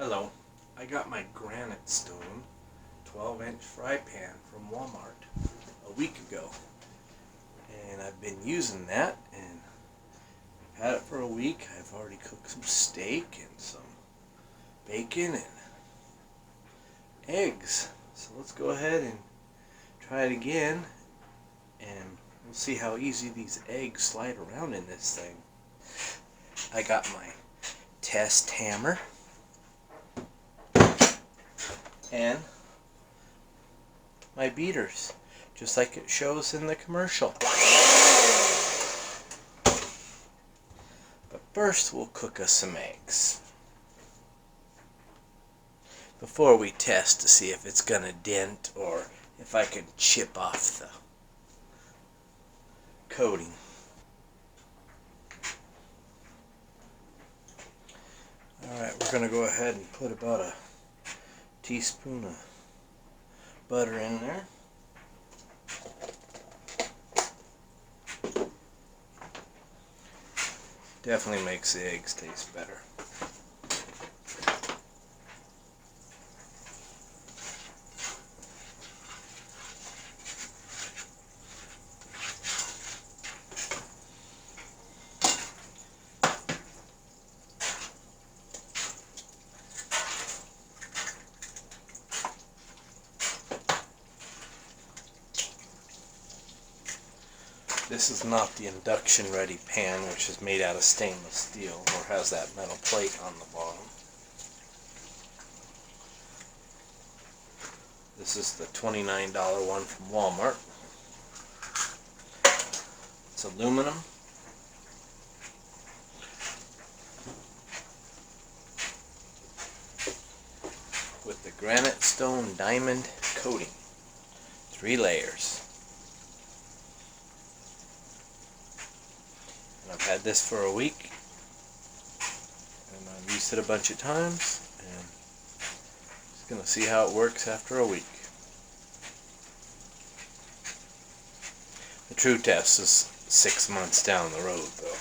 Hello, I got my Granitestone 12-inch fry pan from Walmart a week ago, and I've been using that, and I've had it for a week. I've already cooked some steak and some bacon and eggs, so let's go ahead and try it again, and we'll see how easy these eggs slide around in this thing. I got my test hammer and my beaters, just like it shows in the commercial. But first we'll cook us some eggs before we test to see if it's gonna dent or if I can chip off the coating. Alright, we're gonna go ahead and put about a teaspoon of butter in there. Definitely makes the eggs taste better. This is not the induction ready pan, which is made out of stainless steel or has that metal plate on the bottom. This is the $29 one from Walmart. It's aluminum. With the Granitestone Diamond coating. 3 layers. And I've had this for a week, and I've used it a bunch of times, and just gonna see how it works after a week. The true test is 6 months down the road, though.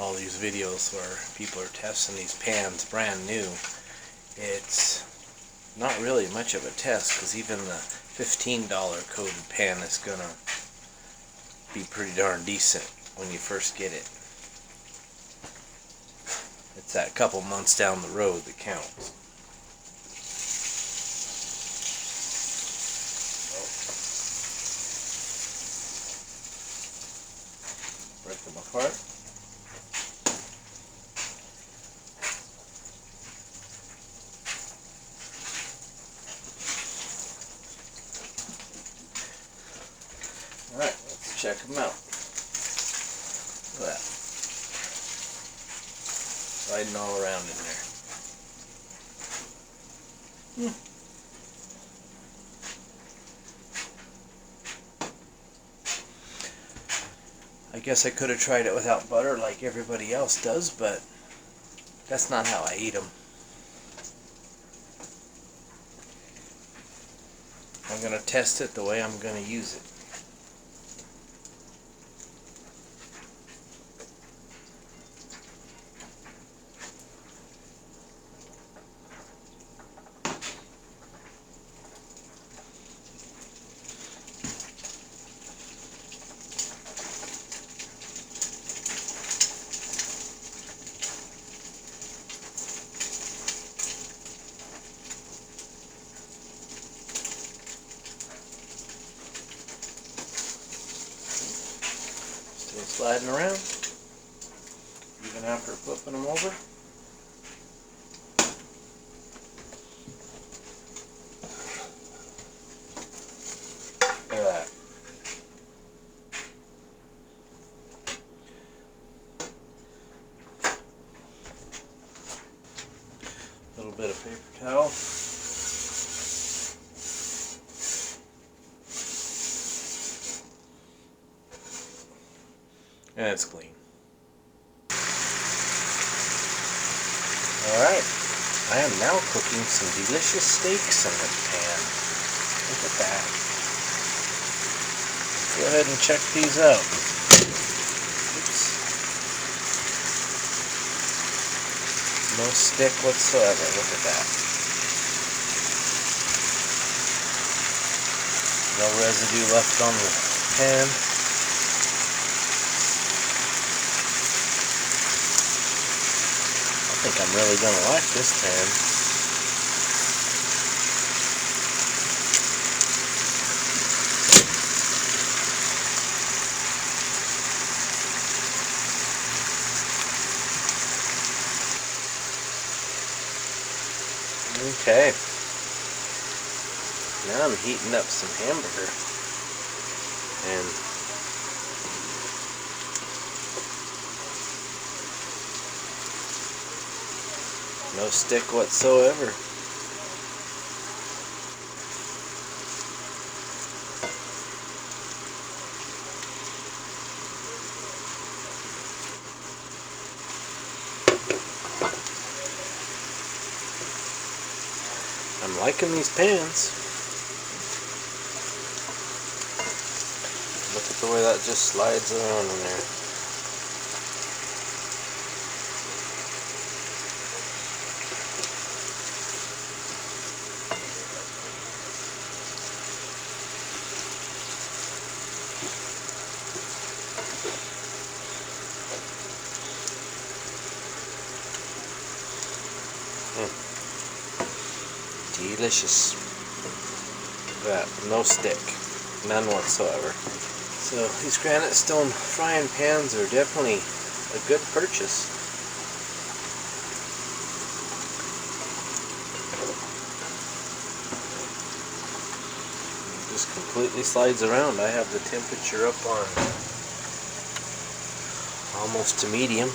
All these videos where people are testing these pans brand new, it's not really much of a test, because even the $15 coated pan is gonna be pretty darn decent when you first get it. It's that couple months down the road that counts. Break them apart. Alright, let's check them out. Look at that. Sliding all around in there. I guess I could have tried it without butter like everybody else does, but that's not how I eat them. I'm going to test it the way I'm going to use it. Still sliding around, even after flipping them over. Look at that. A little bit of paper towel. And it's clean. Alright, I am now cooking some delicious steaks in this pan. Look at that. Let's go ahead and check these out. Oops. No stick whatsoever. Look at that. No residue left on the pan. I think I'm really going to like this pan. Okay, now I'm heating up some hamburger, and no stick whatsoever. I'm liking these pans. Look at the way that just slides around in there. Delicious. Look at that, no stick, none whatsoever. So these Granitestone frying pans are definitely a good purchase. It just completely slides around. I have the temperature up on almost to medium,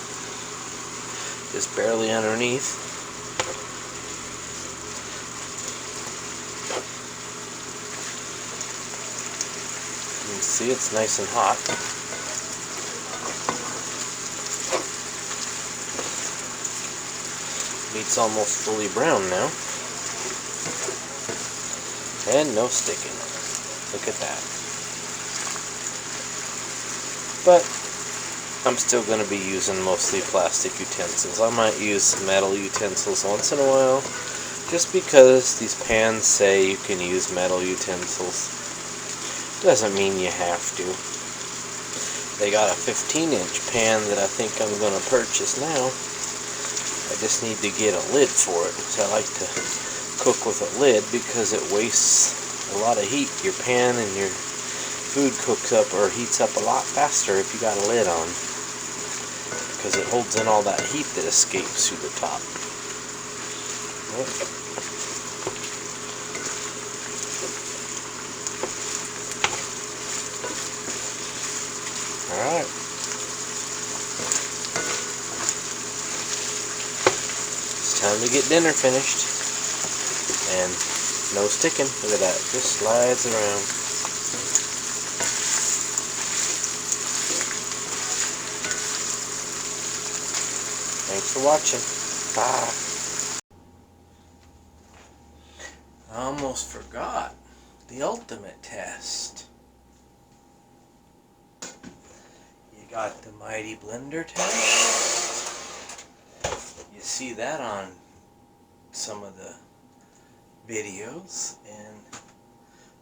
just barely underneath. You can see it's nice and hot. Meat's almost fully brown now. And no sticking. Look at that. But I'm still going to be using mostly plastic utensils. I might use metal utensils once in a while, just because these pans say you can use metal utensils. Doesn't mean you have to. They got a 15-inch pan that I think I'm going to purchase now. I just need to get a lid for it, because I like to cook with a lid because it wastes a lot of heat. Your pan and your food cooks up or heats up a lot faster if you got a lid on, because it holds in all that heat that escapes through the top. Right. Alright. It's time to get dinner finished. And no sticking. Look at that. Just slides around. Thanks for watching. Bye. I almost forgot the ultimate test. Got the Mighty Blender test. You see that on some of the videos. And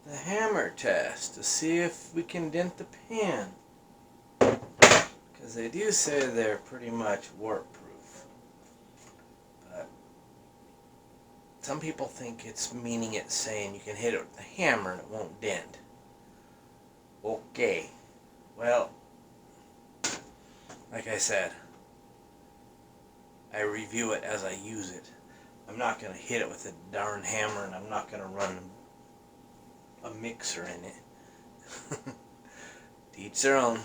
the hammer test to see if we can dent the pan. Because they do say they're pretty much warp proof. But some people think it's meaning it's saying you can hit it with the hammer and it won't dent. Okay. Well, like I said, I review it as I use it. I'm not going to hit it with a darn hammer, and I'm not going to run a mixer in it. To each their own.